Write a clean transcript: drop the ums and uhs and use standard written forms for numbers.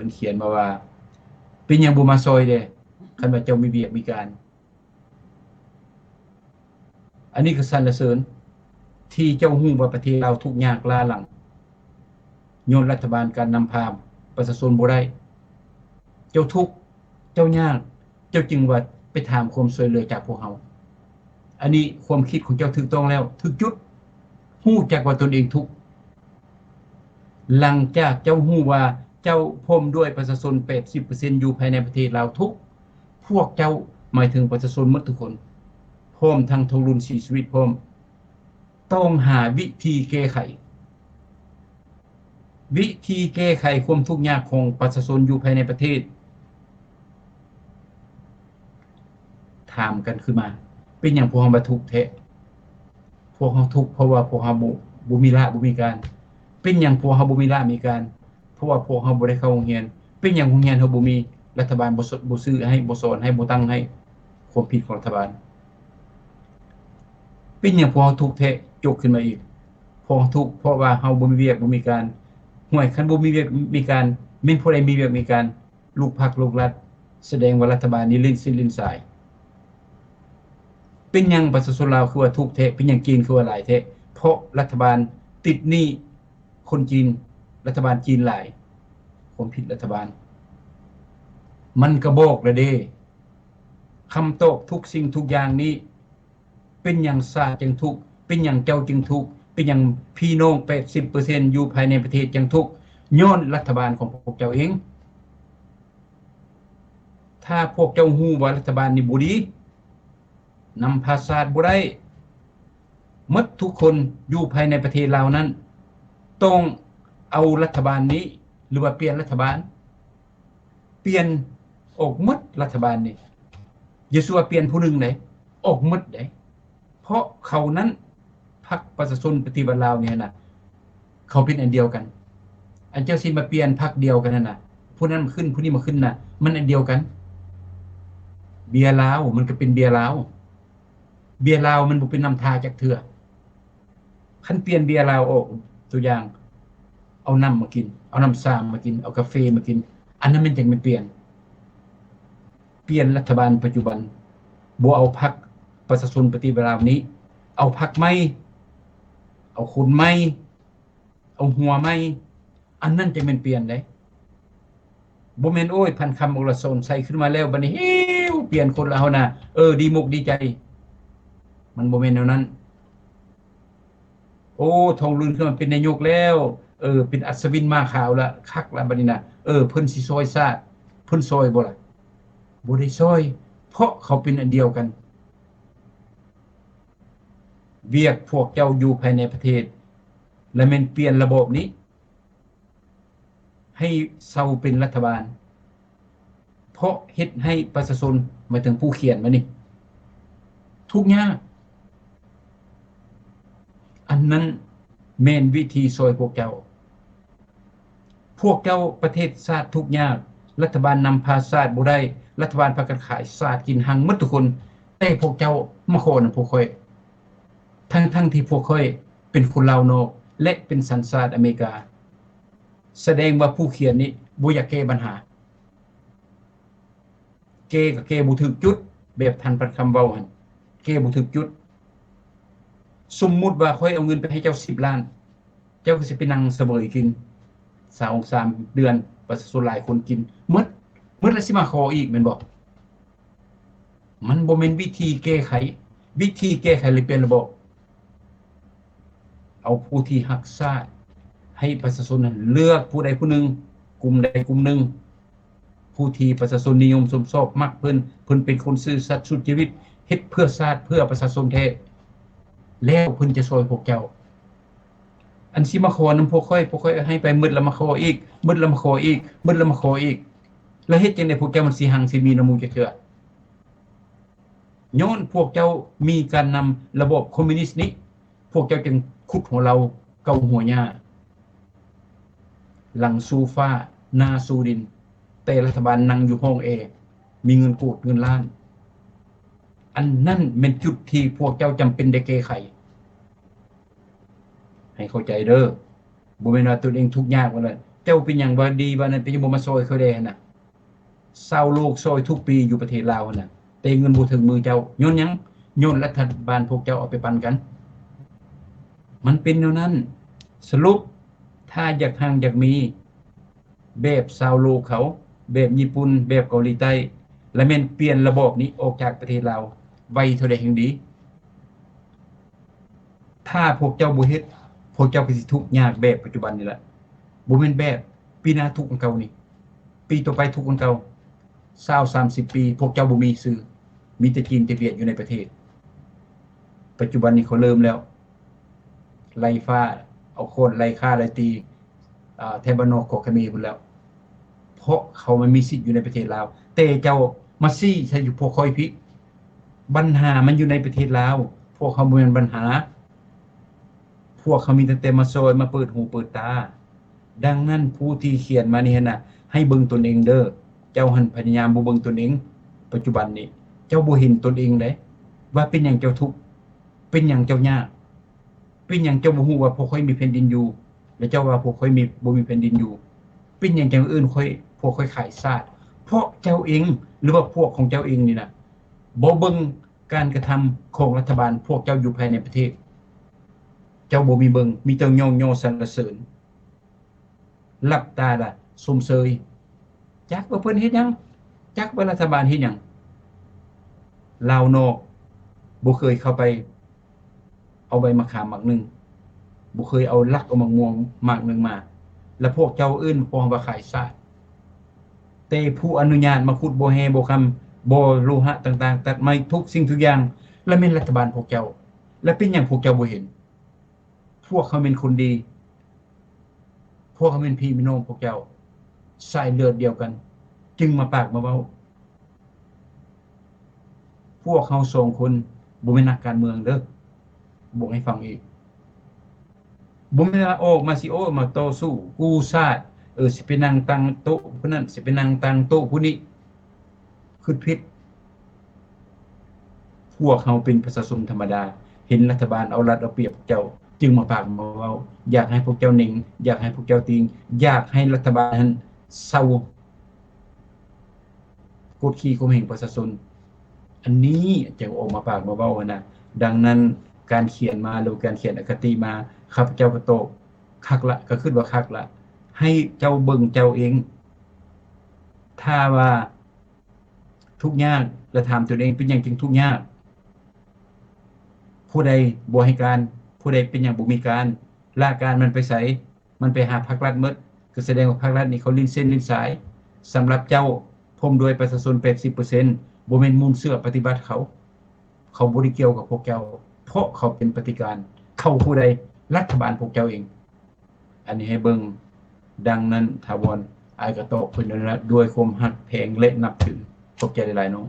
นเขียนมาว่าเป็นหยังบ่มาซอยเด้คันว่าเจ้ามีเวียกมีการอันนี้ก็สรรเสริญที่เจ้าฮู้ว่าประเทศเราทุกข์ยากล้าหลังย้อนรัฐบาลการนำพาประชาชนบ่ได้เจ้าทุกข์เจ้ายากเจ้าจึงว่าไปถามความช่วยเหลือจากพวกเฮาอันนี้ความคิดของเจ้าถูกต้องแล้วถูกจุดฮู้จักว่าตนเองทุกข์หลังจากเจ้าฮู้ว่าเจ้าพร้อมด้วยประชาชน 80% อยู่ภายในประเทศลาวทุกพวกเจ้าหมายถึงประชาชนหมดทุกคนพร้อมทั้งทุกรุ่นชีวิตพร้อมต้องหาวิธีแก้ไขวิธีแก้ไขความทุกข์ยากของประชาชนอยู่ภายในประเทศถามกันขึ้นมาเป็นหยังพวกเฮาบ่ทุกข์แท้พวกเฮาทุกข์เพราะว่าพวกเฮาบ่มีละบ่มีการเป็นหยังพวกเฮาบ่มีละมีการเพราะว่าพวกเฮาบ่ได้เข้าโรงเรียนเป็นหยังโรงเรียนเฮาบ่มีรัฐบาลบ่ซื้อให้บ่สอนให้บ่ตั้งให้ความผิดของรัฐบาลเป็นหยังพวกเฮาทุกข์แท้จกขึ้นมาอีกพวกเฮาทุกข์เพราะว่าเฮาบ่มีเวียกบ่มีการห่วยคันบ่มีเวียกมีการแม่นผู้ใดมีเวียกมีการลูกพรรคลูกรัฐแสดงว่ารัฐบาลนี้ลิ้นสิ้นลิ้นสายเป็นหยังประชาชนลาวคือว่าทุกข์แท้เป็นหยังจีนคือว่าหลายแท้เพราะรัฐบาลติดหนี้คนจีนรัฐบาลจีนหลายความผิดรัฐบาลมันก็บอกแล้วเด้คำตอบทุกสิ่งทุกอย่างนี้เป็นหยังซาจึงทุกข์เป็นหยังเจ้าจึงทุกข์เป็นหยังพี่น้อง 80% อยู่ภายในประเทศจึงทุกข์ย้อนรัฐบาลของพวกเจ้าเองถ้าพวกเจ้าฮู้ว่ารัฐบาลนี่บ่ดีนำภาษาบ่ได้หมดทุกคนอยู่ภายในประเทศลาวนั้นต้องเอารัฐบาลนี้หรือว่าเปลี่ยนรัฐบาลเปลี่ยนออกหมดรัฐบาลนี่อย่าสิว่าเปลี่ยนผู้หนึงได้ออกหมดได้เพราะเขานั้นพรรคประชาชนปฏิวัติลาวเนี่ยน่ะเขาเป็นอันเดียวกันอันเจ้าสิมาเปลี่ยนพรรคเดียวกันนั่นน่ะผู้นั้นมาขึ้นผู้นี้มาขึ้นน่ะมันอันเดียวกันเบียร์ลาวมันก็เป็นเบียร์ลาวเบียร์ลาวมันบ่เป็นน้ำทาจักเทื่อคันเปลี่ยนเบียร์ลาวออกตัวอย่างเอาน้ำมากินเอาน้ำส้มมากินเอากาแฟมากินอันนั้นมันจังมันเปลี่ยนรัฐบาลปัจจุบันบ่เอาพรรคประชาชนปฏิวัติลาวนี้เอาพรรคใหม่เอาคนใหม่เอาหัวใหม่อันนั้นจังมันเปลี่ยนได้บ่แม่นโอ้ยพันคำอรสนใส่ขึ้นมาแล้วบัดนี้เปลี่ยนคนละเฮาน่ะดีมุกดีใจมันบ่แม่นแนวนั้นโอ้ทองลื่นขึ้นมาเป็นนายกแล้วเป็นอัศวินมาขาวละคักละบัดนี้น่ะเพิ่นสิซอยชาติเพิ่นซอยบ่ล่ะบ่ได้ซอยเพราะเขาเป็นอันเดียวกันเวียกพวกเจ้าอยู่ภายในประเทศและแม่นเปลี่ยนระบบนี้ให้เซาเป็นรัฐบาลเพราะเฮ็ดให้ประชาชนหมายถึงผู้เขียนมานี่ทุกข์ยากอันนั้นแม่นวิธีซอยพวกเจ้าประเทศชาติทุกข์ยากรัฐบาลนำพาชาติบ่ได้รัฐบาลพากันขายชาติกินหังหมดทุกคนแต่พวกเจ้ามาขอนํพวกค่อยทั้งที่พวกค่อยเป็นคนลาวนอกและเป็นสัญชาติอเมริกาแสดงว่าผู้เขียนนี้บ่อยากแก้ปัญหาแก้ก็แก้บ่ถึกจุดแบบทันปัดคำเว้าหั่นแก้บ่ถึกจุดสมมุติว่าค่อยเอาเงินไปให้เจ้า10ล้านเจ้าก็สิไปนั่งเสวยกิน2-3 เดือนประชาชนหลายคนกินหมดแล้วสิมาขออีกแม่นบ่มันบ่แม่นวิธีแก้ไขเลยเปลี่ยนระบบเอาผู้ที่รักชาติให้ประชาชนนั้นเลือกผู้ใดผู้หนึ่งกลุ่มใดกลุ่มหนึ่งผู้ที่ประชาชนนิยมชมชอบมักเพิ่นเป็นคนซื่อสัตย์สุจริตเฮ็ดเพื่อชาติเพื่อประชาชนแท้แล้วเพิ่นจะช่วยพวกเจ้าอันสิมาขอนำพวกค่อยให้ไปมึดแล้วมาขออีกแล้วเฮ็ดจังได๋พวกเจ้ามันสิหังสิมีน้ำมูกจักเทื่อย้อนพวกเจ้ามีการนำระบบคอมมิวนิสต์นี้พวกเจ้าจึงขุดหัวเราเกาหัวหญ้าหลังสู่ฟ้าหน้าสู่ดินแต่รัฐบาลนั่งอยู่ห้องแอร์มีเงินโกดเงินล้านอันนั้นเป็นจุดที่พวกเจ้าจำเป็นได้แก้ไขให้เข้าใจเด้อบ่แม่นว่าตัวเองทุกข์ยากว่าเลย เจ้าเป็นหยังบ่ดีบ่นั้นเป็นยังบ่มาซอยเขาได้หั่นน่ะชาวโลกซอยทุกปีอยู่ประเทศลาวหั่นน่ะแต่เงินบ่ถึงมือเจ้าย้อนหยังย้อนรัฐบาลพวกเจ้าเอาไปปันกันมันเป็นแนวนั้นสรุปถ้าอยากอยากมีแบบชาวโลกเขาแบบญี่ปุ่นแบบเกาหลีใต้และแม่นเปลี่ยนระบบนี้ออกจากประเทศลาวไวเท่าใดแห่งดีถ้าพวกเจ้าบ่เฮ็ดพวกเจ้าก็สิทุกข์ยากแบบปัจจุบันนี่แหละบ่แม่นแบบปีหน้าทุกข์อันเก่านี่ปีต่อไปทุกข์อันเก่า20-30 ปีพวกเจ้าบ่มีซื้อมีแต่จีนแต่เวียดอยู่ในประเทศปัจจุบันนี้เขาเริ่มแล้วไล่ฟ้าเอาโคนไล่ฆ่าไล่ตีแถบบ้านนอกเกาะเขมรพุ่นแล้วเพราะเขามันมีสิทธิ์อยู่ในประเทศลาวแต่เจ้ามาซี่ใช่อยู่พวกคอยพิปัญหามันอยู่ในประเทศลาวพวกเขาบ่แม่นปัญหาพวกเขามีแต่มาซอยมาเปิดหูเปิดตาดังนั้นผู้ที่เขียนมานี่น่ะให้เบิ่งตนเองเด้อเจ้าหันพยายามบ่เบิ่งตนเองปัจจุบันนี้เจ้าบ่เห็นตนเองเด้ว่าเป็นหยังเจ้าทุกข์เป็นหยังเจ้ายากเป็นหยังเจ้าบ่ฮู้ว่าพวกค่อยมีแผ่นดินอยู่แล้วเจ้าว่าพวกค่อยมีบ่มีแผ่นดินอยู่เป็นหยังจังอื่นค่อยพวกค่อยขายชาติเพราะเจ้าเองหรือว่าพวกของเจ้าเองนี่น่ะบ่เบิ่งการกระทำของรัฐบาลพวกเจ้าอยู่ภายในประเทศเจ้าบ่มีเบิ่งมีแต่ย่อๆสรรเสริญหลับตาล่ะซุมเซยจักว่าเพิ่นเฮ็ดหยังจักว่ารัฐบาลเฮ็ดหยังลาวนอกบ่เคยเข้าไปเอาใบมะขามหมากนึงบ่เคยเอาลักเอามะม่วงหมากนึงมาแล้วพวกเจ้าอื่นพวกว่าขายชาติแต่ผู้อนุญาตมาขุดบ่แฮบ่คำบ่โลหะต่างๆตัดไม้ทุกสิ่งทุกอย่างและแม่นรัฐบาลพวกเจ้าและเป็นหยังพวกเจ้าบ่เห็นพวกเขาเป็นคนดีพวกเขาเป็นพี่น้องพวกเจ้าสายเลือดเดียวกันจึงมาปากมาเว้าพวกเขา2คนบ่แม่นนักการเมืองเด้อบอกให้ฟังอีกบ่แม่นว่าออกมาสิโอ้มาต่อสู้กู้ชาติสิไปนั่งตั้งโต๊ะผู้นั้นสิไปนั่งตั้งโต๊ะผู้นี้คิดผิดพวกเขาเป็นประชาชนธรรมดาเห็นรัฐบาลเอารัดเอาเปรียบเจ้าจึงมาปากมาเว้าอยากให้พวกเจ้าหนิงอยากให้พวกเจ้าติงอยากให้รัฐบาลนั้นเซากดขี่ข่มเหงประชาชนอันนี้จะออกมาปากมาเว้านะดังนั้นการเขียนมาหรือการเขียนอคติมาข้าพเจ้าก็โตคักละก็ขึ้นว่าคักละให้เจ้าเบิ่งเจ้าเองถ้าว่าทุกข์ยากแล้วถามตัวเองเป็นหยังจึงทุกข์ยากผู้ใดบ่ให้การผู้ใดเป็นหยังบ่มีการลาการมันไปไสมันไปหาภาครัฐหมดก็แสดงว่าภาครัฐนี่เขาลิ้นเส้นลิ้นสายสำหรับเจ้าพมด้วยประชาชน 80% บ่แม่นมุ่งเสื้อปฏิบัติเขาบ่ได้เกี่ยวกับพวกเจ้าเพราะเขาเป็นปฏิการเข้าผู้ใดรัฐบาลพวกเจ้าเองอันนี้ให้เบิ่งดังนั้นถาวรอายก็ตอบเพิ่นนั่นละด้วยความฮักแพงและนับถือขอบใจหลายๆน้อง